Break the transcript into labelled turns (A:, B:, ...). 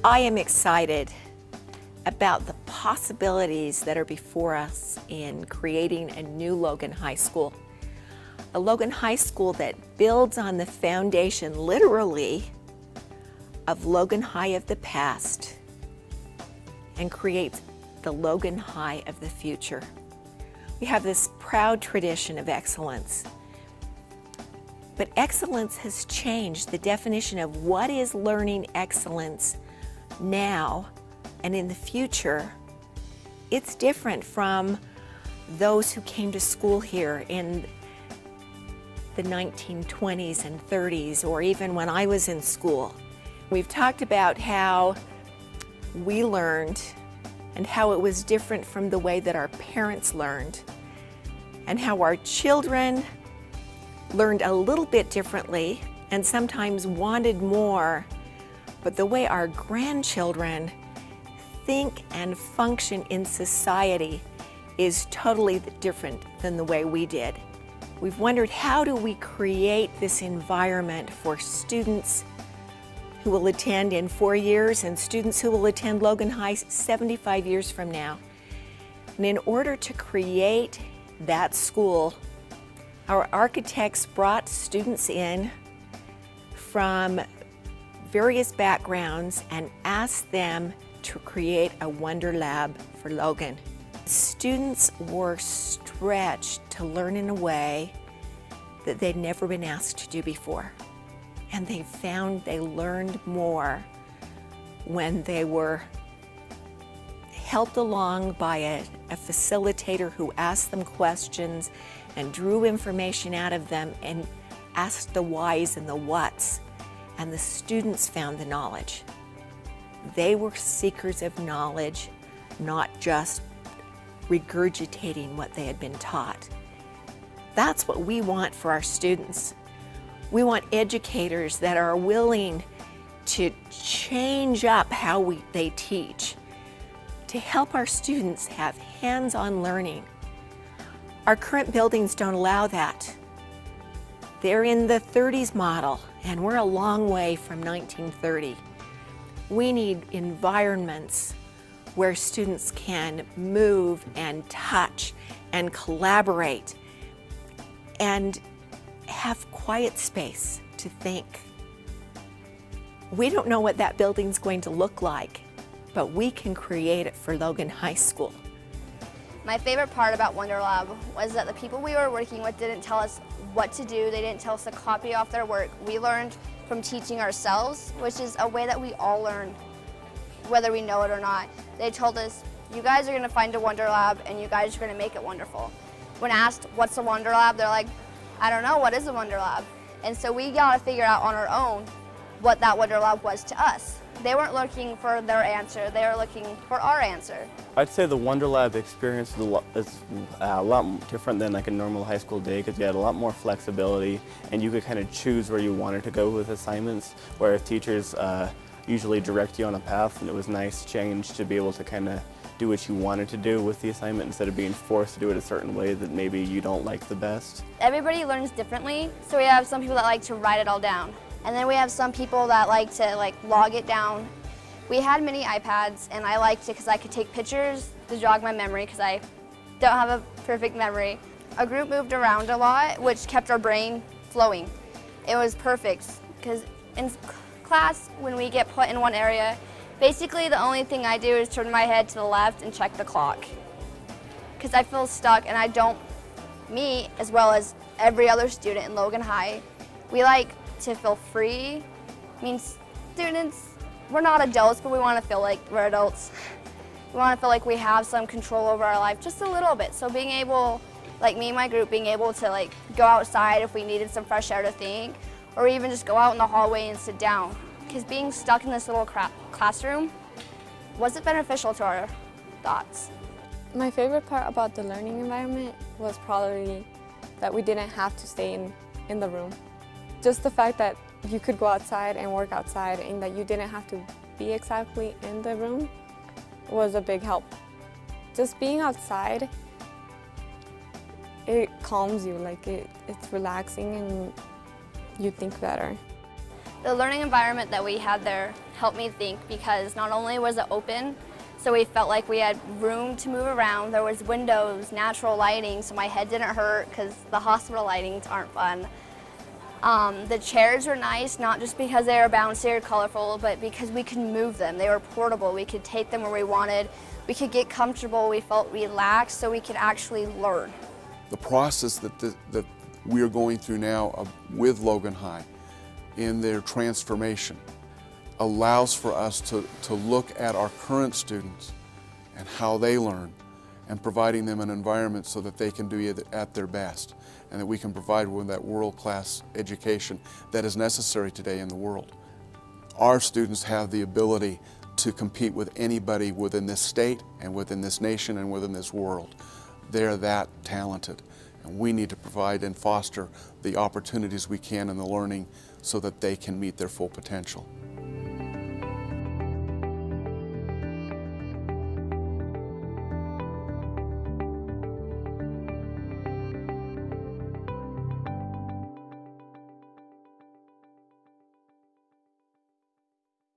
A: I am excited about the possibilities that are before us in creating a new Logan High School. A Logan High School that builds on the foundation, literally, of Logan High of the past and creates the Logan High of the future. We have this proud tradition of excellence. But excellence has changed. The definition of what is learning excellence now and in the future, it's different from those who came to school here in the 1920s and 30s, or even when I was in school. We've talked about how we learned and how it was different from the way that our parents learned, and how our children learned a little bit differently and sometimes wanted more, but the way our grandchildren think and function in society is totally different than the way we did. We've wondered, how do we create this environment for students who will attend in 4 years and students who will attend Logan High 75 years from now? And in order to create that school, our architects brought students in from various backgrounds and asked them to create a Wonder Lab for Logan. Students were stretched to learn in a way that they'd never been asked to do before. And they found they learned more when they were helped along by a facilitator who asked them questions and drew information out of them and asked the whys and the whats. And the students found the knowledge. They were seekers of knowledge, not just regurgitating what they had been taught. That's what we want for our students. We want educators that are willing to change up how they teach, to help our students have hands-on learning. Our current buildings don't allow that. They're in the 30s model, and we're a long way from 1930. We need environments where students can move and touch and collaborate and have quiet space to think. We don't know what that building's going to look like, but we can create it for Logan High School.
B: My favorite part about Wonder Lab was that the people we were working with didn't tell us what to do. They didn't tell us to copy off their work. We learned from teaching ourselves, which is a way that we all learn, whether we know it or not. They told us, you guys are going to find a Wonder Lab and you guys are going to make it wonderful. When asked, what's a Wonder Lab? They're like, I don't know, what is a Wonder Lab? And so we got to figure out on our own what that Wonder Lab was to us. They weren't looking for their answer, they were looking for our answer.
C: I'd say the Wonder Lab experience is a lot different than like a normal high school day, because you had a lot more flexibility and you could kind of choose where you wanted to go with assignments, whereas teachers usually direct you on a path, and it was nice change to be able to kind of do what you wanted to do with the assignment instead of being forced to do it a certain way that maybe you don't like the best.
B: Everybody learns differently, so we have some people that like to write it all down. And then we have some people that like to log it down. We had mini iPads, and I liked it because I could take pictures to jog my memory, because I don't have a perfect memory. Our group moved around a lot, which kept our brain flowing. It was perfect, because in class, when we get put in one area, basically the only thing I do is turn my head to the left and check the clock, because I feel stuck, and I don't, me as well as every other student in Logan High, we like to feel free. I mean, students, we're not adults, but we want to feel like we're adults. We want to feel like we have some control over our life, just a little bit. So being able, like me and my group, being able to go outside if we needed some fresh air to think, or even just go out in the hallway and sit down. Because being stuck in this little classroom wasn't beneficial to our thoughts.
D: My favorite part about the learning environment was probably that we didn't have to stay in the room. Just the fact that you could go outside and work outside, and that you didn't have to be exactly in the room was a big help. Just being outside, it calms you, it's relaxing and you think better.
B: The learning environment that we had there helped me think, because not only was it open, so we felt like we had room to move around. There was windows, natural lighting, so my head didn't hurt because the hospital lightings aren't fun. The chairs were nice, not just because they were bouncy or colorful, but because we could move them. They were portable. We could take them where we wanted. We could get comfortable. We felt relaxed, so we could actually learn.
E: The process that we are going through now with Logan High in their transformation allows for us to look at our current students and how they learn, and providing them an environment so that they can do it at their best, and that we can provide them with that world-class education that is necessary today in the world. Our students have the ability to compete with anybody within this state and within this nation and within this world. They're that talented, and we need to provide and foster the opportunities we can in the learning so that they can meet their full potential.